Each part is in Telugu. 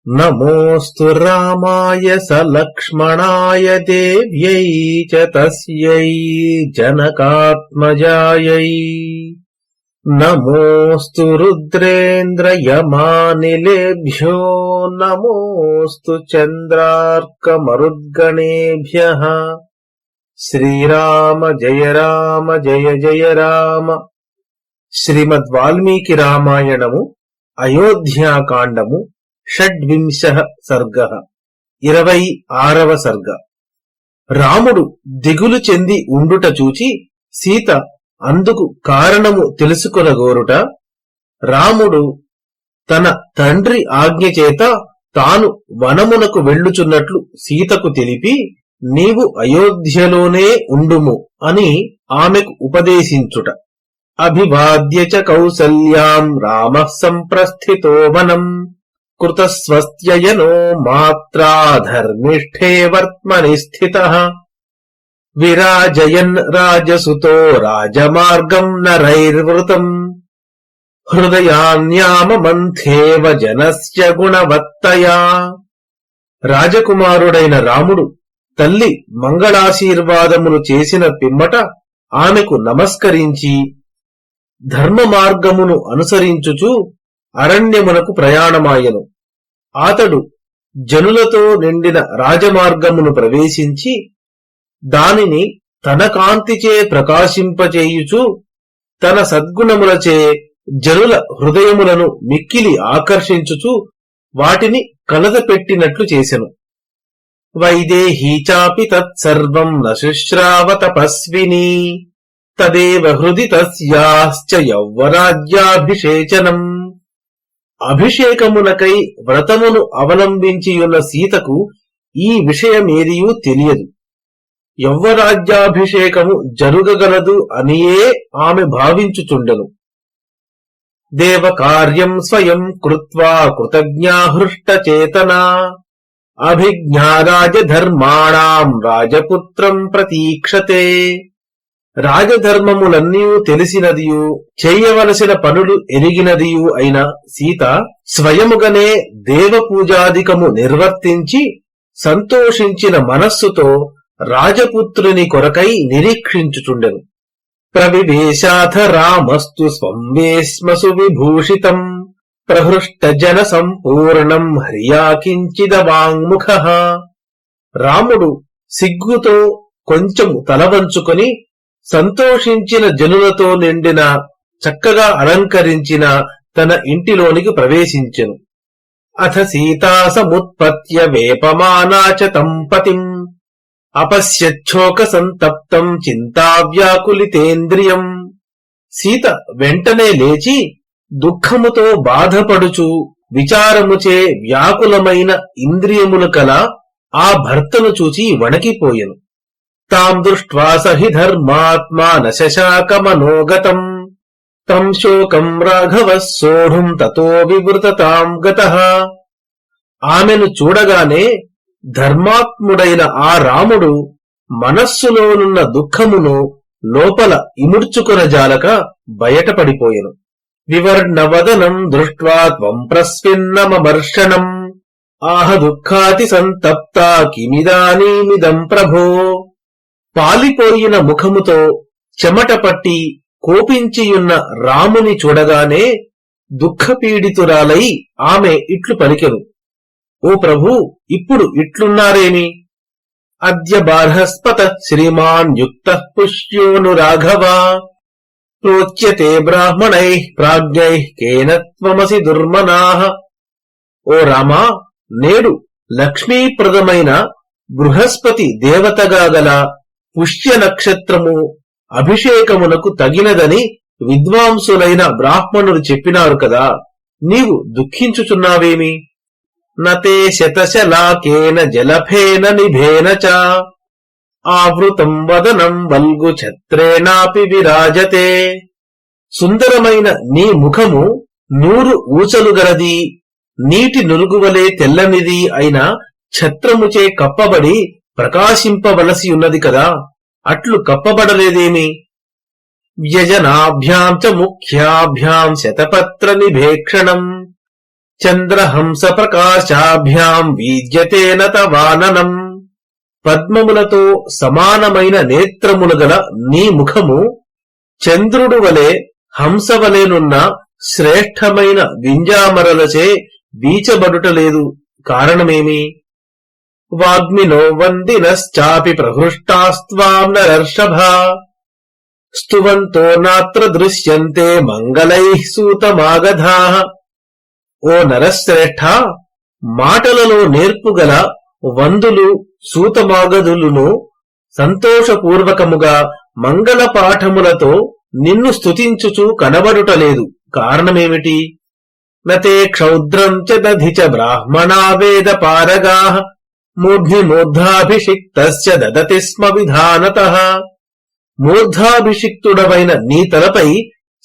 నమోస్తు రామాయ సలక్ష్మణాయ దేవ్యై చ తస్యై జనకాత్మజాయై. నమోస్తు రుద్రేంద్రయమానిలేభ్యో నమోస్తు చంద్రార్కమరుద్గణేభ్యః. శ్రీరామ జయ రామ జయ జయ రామ. శ్రీమద్ వాల్మీకి రామాయణము అయోధ్యాకాండము షడ్వింశః సర్గః 26వ సర్గ. రాముడు దిగులు చెంది ఉండుట చూచి సీత అందుకు కారణము తెలుసుకొనగోరుట. రాముడు తన తండ్రి ఆజ్ఞ చేత తాను వనమునకు వెళ్ళుచున్నట్లు సీతకు తెలిపి నీవు అయోధ్యలోనే ఉండుము అని ఆమెకు ఉపదేశించుట. అభివాద్య చ కౌసల్యాం రామః సంప్రస్థితో వనం కృతస్వస్త్యయనో మాత్రా ధర్మిష్ఠే వర్త్మని స్థితః. విరాజయన్ రాజసుతో రాజమార్గం నరైర్వృతం హృదయాన్యామమంథేవ జనస్య గుణవత్తయా. రాజకుమారుడైన రాముడు తల్లి మంగళాశీర్వాదములు చేసిన పిమ్మట ఆమెకు నమస్కరించి ధర్మ మార్గమును అనుసరించుచు అరణ్యమునకు ప్రయాణమాయెను. అతడు జనులతో నిండిన రాజమార్గమును ప్రవేశించి దానిని తన కాంతిచే ప్రకాశింపచేయుచు తన సద్గుణములచే జనుల హృదయములను మిక్కిలి ఆకర్షించుచు వాటిని కలదపెట్టినట్లు చేసెను. వైదేహీ చాపి తత్సర్వం న శుశ్రావ తపస్వినీ తదేవ హృది తస్యాశ్చ యౌవరాజ్యాభిషేచనం. అభిషేకమునకై వ్రతమును అవలంబించియున్న సీతకు ఈ విషయమేదియూ తెలియదు. యౌవరాజ్యాభిషేకము జరుగగలదు అనియే ఆమె భావించుచుండెను. దేవకార్యం స్వయం కృత్వా కృతజ్ఞాహృష్టచేతనా అభిజ్ఞా రాజధర్మాణాం రాజపుత్రం ప్రతీక్షతే. రాజధర్మములన్నీ తెలిసినదియు చేయవలసిన పనులు ఎరిగినదియు అయిన సీత స్వయముగనే దేవపూజాదికము నిర్వర్తించి సంతోషించిన మనస్సుతో రాజపుత్రుని కొరకై నిరీక్షించుచుండెను. ప్రవివేశాథ రామస్తు స్వంవేశ్మసు విభూషితం ప్రహృష్ట జన సంపూర్ణం హ్రియా కించిదవాంగ్ముఖః. రాముడు సిగ్గుతో కొంచెం తలవంచుకొని సంతోషించిన జనులతో నిండిన చక్కగా అలంకరించిన తన ఇంటిలోనికి ప్రవేశించెను. అథ సీతా సముత్పత్య వేపమానా చ తం పతిం అపశ్యచ్చోక సంతప్తం చింతావ్యాకులితేంద్రియం. సీత వెంటనే లేచి దుఃఖముతో బాధపడుచు విచారముచే వ్యాకులమైన ఇంద్రియములు కల ఆ భర్తను చూచి వణకిపోయెను. తాం దృష్ట్వా సహి ధర్మాత్మా న శశాక మనోగతం తం శోకం రాఘవః సోఢుం తతో వివృతతాం గతః. ఆమెను చూడగానే ధర్మాత్ముడైన ఆ రాముడు మనస్సులోనున్న దుఃఖమును లోపల ఇముడ్చుకొనజాలక బయటపడిపోయెను. వివర్ణవదనం దృష్ట్వా త్వం ప్రస్విన్నమమర్షణం ఆహ దుఃఖాతి సంతప్తా కిమిదానీమిదం ప్రభో. పాలిపోయిన ముఖముతో చెమట పట్టి కోపించియున్న రాముని చూడగానే దుఃఖపీడితురాలై ఆమె ఇట్లు పలికెను. ఓ ప్రభూ, ఇప్పుడు ఇట్లున్నారేమి? అద్య బార్హస్పత శ్రీమాన్ యుక్తః పుష్యోను రాఘవా ప్రోచ్యతే బ్రాహ్మణైః ప్రాజ్ఞైః కేన త్వమసి దుర్మనాః. ఓ రామా, నేడు లక్ష్మీప్రదమైన బృహస్పతి దేవతగా గల పుష్య నక్షత్రము అభిషేకమునకు తగినదని విద్వాంసులైన బ్రాహ్మణులు చెప్పినారు కదా, నీవు దుఃఖించుచున్నావేమి? నతే శతశలాకేన జలఫేన నిభేన చ ఆవృతం వదనం వల్గు ఛత్రేణాపి విరాజతే. సుందరమైన నీ ముఖము 100 ఊచలు గలది, నీటి నురుగువలే తెల్లనిది అయిన ఛత్రముచే కప్పబడి ప్రకాశింపవలసి ఉన్నది కదా, అట్లు కప్పబడలేదేమి? వ్యజనాభ్యాం చ ముఖ్యాభ్యాం శతపత్ర నిభేక్షణం చంద్రహంస ప్రకాశాభ్యాం వీద్యతే నతవాననం. పద్మములతో సమానమైన నేత్రములు గల నీ ముఖము చంద్రుడు వలె హంసవలెనున్న శ్రేష్టమైన వింజామరలచే వీచబడుటలేదు. కారణమేమి? వాగ్మినో వందినశ్చాపి ప్రహృష్టాస్త్వాం నరర్షభా స్తువంతో నాత్ర దృశ్యంతే మంగళైః సూతమాగధాః. ఓ నరశ్రేష్ఠ, మాటలలో నేర్పుగల వందులు సూతమాగధులను సంతోషపూర్వకముగా మంగళ పాఠములతో నిన్ను స్తుతించుచు కనబడుటలేదు. కారణమేమిటి? నతే క్షౌద్రం చ దధి చ బ్రాహ్మణా వేద పారగాః మూర్ధ్నిమూర్ధాభిషిక్తస్య దదతి స్మ విధానతః. మూర్ధాభిషిక్తుడవైన నీ తలపై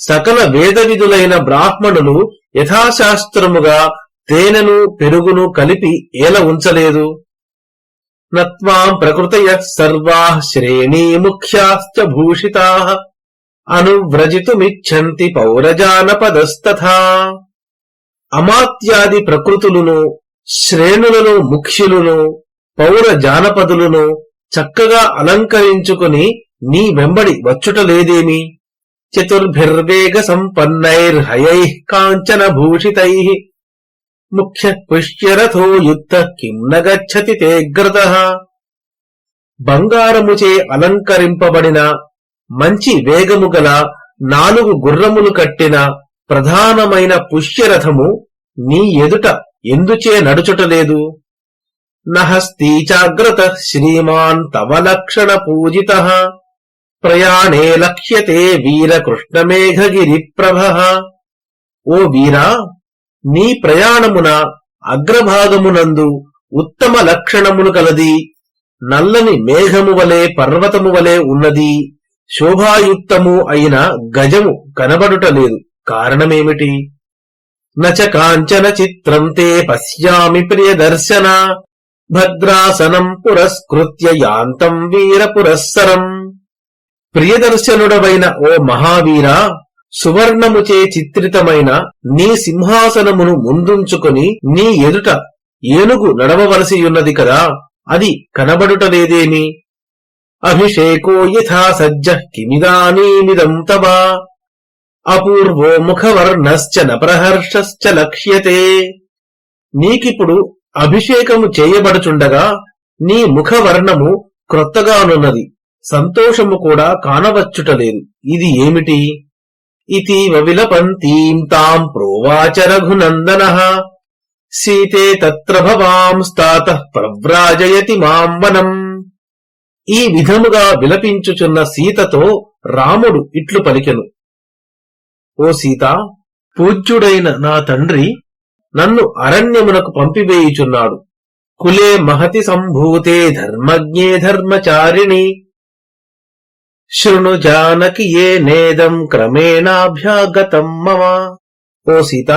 సకల వేద విధులైన బ్రాహ్మణులు యథాశాస్త్రముగా తేనెను పెరుగును కలిపి ఏల ఉంచలేదు. నత్వాం ప్రకృతయః సర్వాః శ్రేణీ ముఖ్యాశ్చ భూషితాః అనువ్రజితుమిచ్ఛంతి పౌరజానపదస్తథా. అమాత్యాది ప్రకృతులను, శ్రేణులను ముఖ్యులను, పౌర జానపదులను చక్కగా అలంకరించుకుని నీ వెంబడి వచ్చుటలేదేమి? చతుర్భిర్వేగ సంపన్నైర్హయైః కాంచన భూషితైః ముఖ్య పుష్యరథో యుక్త కిం న గచ్చతి తేగ్రతః. బంగారముచే అలంకరింపబడిన మంచి వేగము గల 4 గుర్రములు కట్టిన ప్రధానమైన పుష్యరథము నీ ఎదుట ఎందుచే నడుచుటలేదు? నహస్తి చాగ్రతః శ్రీమాన్ తవ లక్షణ పూజితః ప్రయాణే లక్ష్యతే వీర కృష్ణమేఘగిరి ప్రభః. ఓ వీరా, నీ ప్రయాణమున అగ్రభాగమునందు ఉత్తమ లక్షణములు కలది, నల్లని మేఘము వలె పర్వతము వలె ఉన్నది, శోభాయుక్తము అయిన గజము కనబడుటలేదు. కారణమేమిటి? నచ కాంచన చిత్రం తే పశ్యామి ప్రియదర్శన భద్రాసనం పురస్కృత్య యాంతం వీర పురస్సరం. ప్రియదర్శనుడవైన ఓ మహావీరా, సువర్ణముచే చిత్రితమైన నీ సింహాసనమును ముందుంచుకొని నీ ఎదుట ఏనుగు నడవవలసియున్నది కదా, అది కనబడుటలేదేమి? అభిషేకో యథా సజ్జః కిమిదానీమిదం తవ అపూర్వో ముఖవర్ణశ్చ నప్రహర్షశ్చ లక్ష్యతే. నీకిప్పుడు అభిషేకము చేయబడుచుండగా నీ ముఖవర్ణము క్రొత్తగానున్నది, సంతోషము కూడా కానవచ్చుటలేదు. ఇది ఏమిటి? ఇతీవ విలపంతీం తాం ప్రోవాచ రఘునందనః సీతే తత్ర భవాంస్తాతః ప్రవ్రాజయతి మాం వనం. ఈ విధముగా విలపించుచున్న సీతతో రాముడు ఇట్లు పలికెను: ఓ సీత, పూజ్యుడైన నా తండ్రి నన్ను అరణ్యమునకు పంపివేయుచున్నాడు. కులే మహతి సంభూతే ధర్మజ్ఞే ధర్మచారిణి శృణు జానకి ఏ నేదం క్రమేణాభ్యాగతం మమ. ఓ సీత,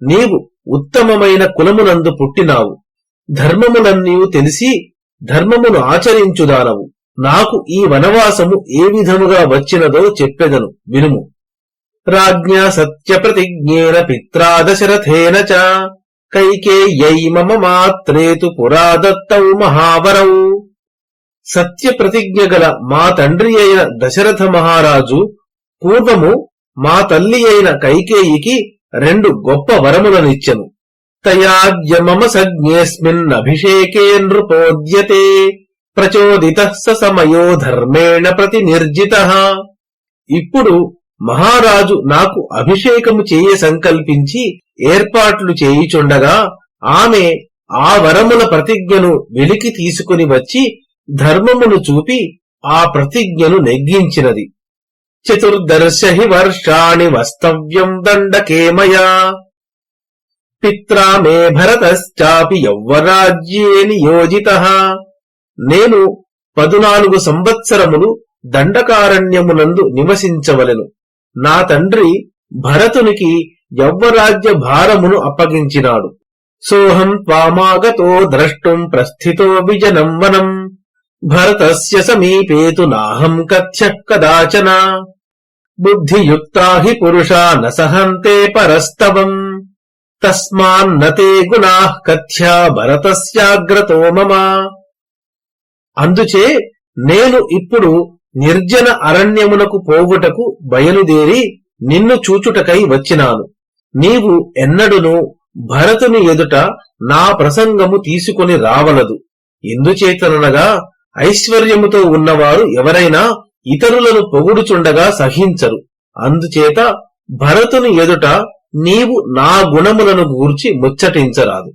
నీవు ఉత్తమమైన కులమునందు పుట్టినావు, ధర్మములన్నీ తెలిసి ధర్మమును ఆచరించుదానవు. నాకు ఈ వనవాసము ఏ విధముగా వచ్చినదో చెప్పెదను, వినుము. రాజ్ఞా సత్యప్రతిజ్ఞేన పిత్రా దశరథేన చ కైకేయ్యై మమ మాత్రేతు పురా దత్తౌ మహావరౌ. సత్యప్రతిజ్ఞ గల మా తండ్రి అయిన దశరథ మహారాజు పూర్వము మా తల్లి అయిన కైకేయికి 2 గొప్ప వరములనిచ్చెను. తయాద్య మమ సజ్ఞేస్మిన్నభిషేకే నృపోద్యతే ప్రచోదితః స సమయో ధర్మేణ ప్రతినిర్జితః. ఇప్పుడు మహారాజు నాకు అభిషేకము చేయ సంకల్పించి ఏర్పాట్లు చేయుచుండగా ఆమె ఆ వరముల ప్రతిజ్ఞను వెలికి తీసుకుని వచ్చి ధర్మమును చూపి ఆ ప్రతిజ్ఞను నెగ్గించినది. చతుర్దర్శ హి వర్షాణి వస్తవ్యం దండకే మయా పిత్రా మే భరతశ్చాపి యౌవరాజ్యే నియోజితః. నేను 14 సంవత్సరములు దండకారణ్యమునందు నివసించవలెను. నా తండ్రి భరతునికి యౌవరాజ్య భారమును అప్పగించినాడు. సోహం త్వామాగతో ద్రష్టుం ప్రస్థితో విజనం వనం భరతస్య సమీపేతు నాహం కథ్యః కదాచన బుద్ధియుక్తా హి పురుషా న సహంతే పరస్తవం. తస్మాన్నతే గుణాః కథ్య భరతస్యాగ్రతో మమ. అందుచే నేను ఇప్పుడు నిర్జన అరణ్యమునకు పోవుటకు బయలుదేరి నిన్ను చూచుటకై వచ్చినాను. నీవు ఎన్నడును భరతుని ఎదుట నా ప్రసంగము తీసుకొని రావలదు. ఎందుచేతననగా ఐశ్వర్యముతో ఉన్నవారు ఎవరైనా ఇతరులను పొగుడుచుండగా సహించరు. అందుచేత భరతుని ఎదుట నీవు నా గుణములను గూర్చి ముచ్చటించరాదు.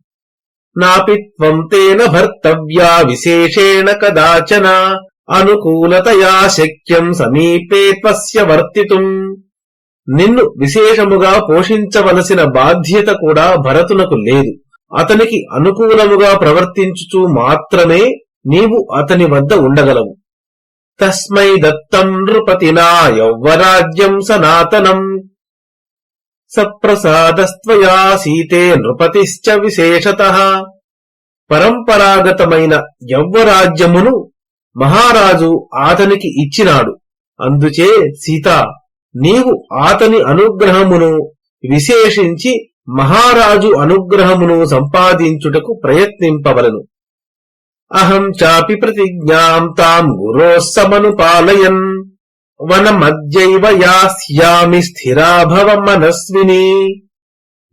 నాపిత్వం తేన భర్తవ్యా విశేషేణ కదాచన అనుకూలతయా శక్యం సమీపే త్వస్య వర్తితుం. నిన్ను విశేషముగా పోషించవలసిన బాధ్యత కూడా భరతునకు లేదు. అతనికి అనుకూలముగా ప్రవర్తించుచూ మాత్రమే నీవు అతని వద్ద ఉండగలవు. తస్మై దత్తం నృపతినా యౌవరాజ్యం సనాతనం సప్రసాదస్త్వయా సీతే నృపతిశ్చ విశేషతః. పరంపరాగతమైన యౌవరాజ్యమును మహారాజు అతనికి ఇచ్చినాడు. అందుచే సీత, నీవు అతని అనుగ్రహమును విశేషించి మహారాజు అనుగ్రహమును సంపాదించుటకు ప్రయత్నింపవలను. అహం చాపి ప్రతిజ్ఞాం తాం గురోః సమనుపాలయన్ వనమద్యైవ యాస్యామి స్థిరా భవ మనస్విని.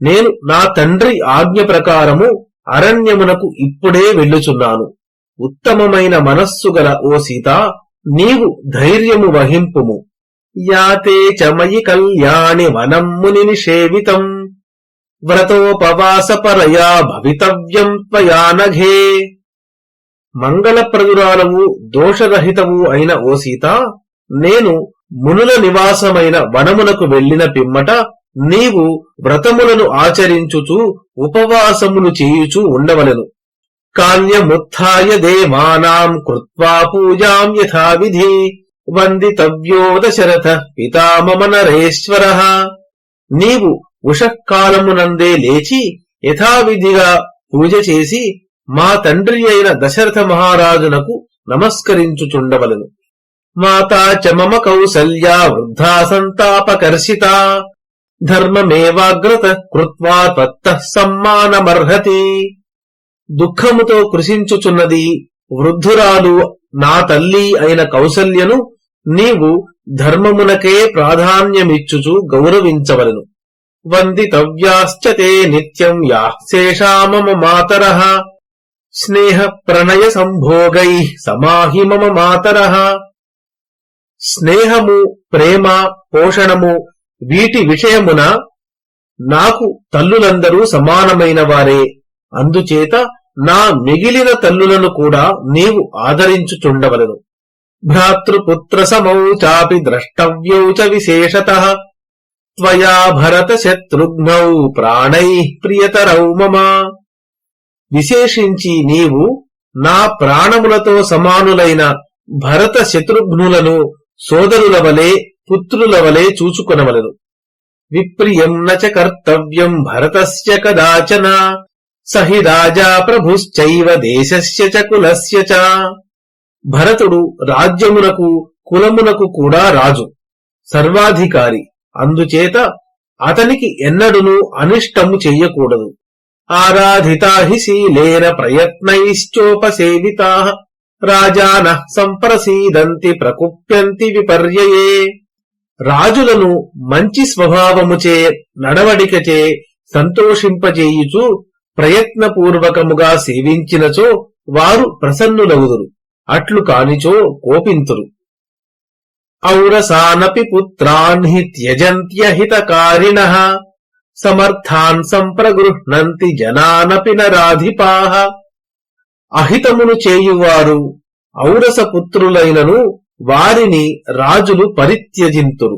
నేను నా తండ్రి ఆజ్ఞ ప్రకారము అరణ్యమునకు ఇప్పుడే వెళ్ళుచున్నాను. ఉత్తమమైన మనస్సు గల ఓ సీత, నీవు ధైర్యము వహింపుము. యాతే చమయి కళ్యాణి వనం ముని నిషేవితం వ్రతోపవాసపరయా భవితవ్యం త్వయా నఘే. మంగళప్రదురాలవు దోషరహితవు అయిన ఓ సీత, నేను మునుల నివాసమైన వనమునకు వెళ్లిన పిమ్మట నీవు వ్రతములను ఆచరించుచు ఉపవాసములు చేయుచూ ఉండవలెను. కాల్యముత్థాయ దేవానాం కృత్వా పూజాం యథావిధి వందితవ్యో దశరథః పితా మమ నరేశ్వరః. నీవు ఉషఃకాలమునందే లేచి యథావిధిగా పూజ చేసి మా తండ్రి అయిన దశరథ మహారాజునకు నమస్కరించుచుండవలెను. మాతా చ మమ కౌసల్యా వృద్ధా సంతాపకర్షితా ధర్మమేవాగ్రతః కృత్వా తత్తః సమ్మానమర్హతి. దుఃఖముతో కృశించుచున్నది వృద్ధురాలు నా తల్లి అయిన కౌసల్యను నీవు ధర్మమునకే ప్రాధాన్యమిచ్చుచు గౌరవించవలెను. వందితవ్యాశ్చ తే నిత్యం యాః శేషా మమ మాతరః స్నేహ ప్రణయ సంభోగైః సమాహి మమ మాతరః. స్నేహము, ప్రేమ, పోషణము వీటి విషయమున నాకు తల్లులందరూ సమానమైన వారే. అందుచేత నా మిగిలిన తల్లులను కూడా నీవు ఆదరించుచుండవలెను. భ్రాతృపుత్ర సమౌ చాపి ద్రష్టవ్యౌ చ విశేషతః త్వయా భరత శత్రుఘ్నౌ ప్రాణైః ప్రియతరౌ మమ. విశేషించి నీవు నా ప్రాణములతో సమానులైన భరత శత్రుఘ్నులను సోదరుల వలె పుత్రుల వలె చూచుకొనవలెను. విప్రియం నచ కర్తవ్యం భరతస్య కదాచన సహి రాజా ప్రభుశ్చైవ దేశస్య చ కులస్య చ. భరతుడు రాజ్యమునకు కులమునకు కూడా రాజు, సర్వాధికారి. అందుచేత అతనికి ఎన్నడును అనిష్టము చెయ్యకూడదు. ఆరాధితా హి శీలేన ప్రయత్నైశ్చోపసేవితా రాజానః సంప్రసీదంతి ప్రకుప్యంతి విపర్యయే. రాజులను మంచి స్వభావముచే నడవడికచే సంతోషింపజేయుచు ప్రయత్నపూర్వకముగా సేవించినచో వారు ప్రసన్నులవుదురు, అట్లు కానిచో కోపింతురు. ఔరసానపి పుత్రాన్ హి త్యజంత్యహితకారిణః సమర్థాన్ సంప్రగృహ్ణంతి జనానపి నరాధిపాః. అహితమును చేయువారు ఔరస పుత్రులైనను వారిని రాజులు పరిత్యజింతురు.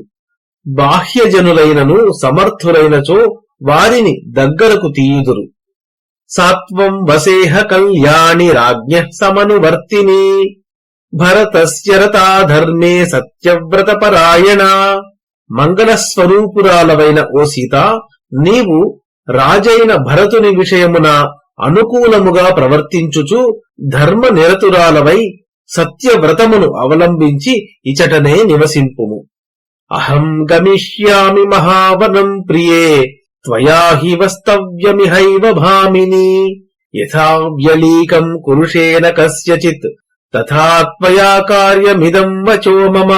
బాహ్యజనులైనను సమర్థులైనచో వారిని దగ్గరకు తీయుదురు. సాత్వం వసేహ కళ్యాణి రాజ్ఞః సమనువర్తిని భరతస్య రతా ధర్మే సత్యవ్రతపరాయణ. మంగళస్వరూపురాలవైన ఓ సీత, నీవు రాజైన భరతుని విషయమున అనుకూలముగా ప్రవర్తించుచు ధర్మ నిరతురాలవై సత్యవ్రతమును అవలంబించి ఇచటనే నివసింపుము. అహం గమిష్యామి మహావనం ప్రియే త్వయా హి వస్తవ్యమిహైవ భామిని యథా వ్యలీకం కురుషేణ కస్యచిత్ తథా త్వయా కార్యమిదం వచో మమ.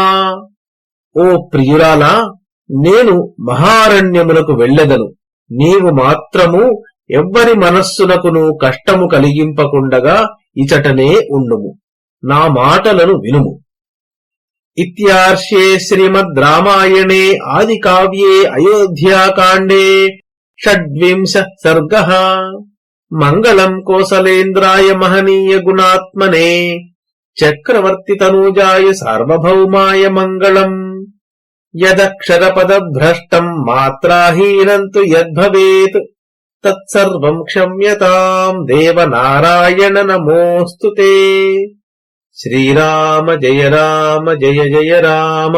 ఓ ప్రియురాలా, నేను మహారణ్యమునకు వెళ్ళెదను. నీవు మాత్రము ఎవ్వరి మనస్సునకును కష్టము కలిగింపకుండగా ఇచటనే ఉండుము. నా మాటలను వినుము. ఇత్యార్షే శ్రీమద్ రామాయణే ఆది కావ్యే అయోధ్యాకాండే 26 సర్గః. మంగళం కోసలేంద్రాయ మహనీయ గుణాత్మనే చక్రవర్తి తనూజాయ సార్వభౌమాయ మంగళం. యదక్షరపదభ్రష్టం మాత్రాహీనం తు యద్భవేత్ తత్సర్వం క్షమ్యతాం దేవనారాయణ నమోస్తుతే. శ్రీరామ జయ రామ జయ జయ రామ.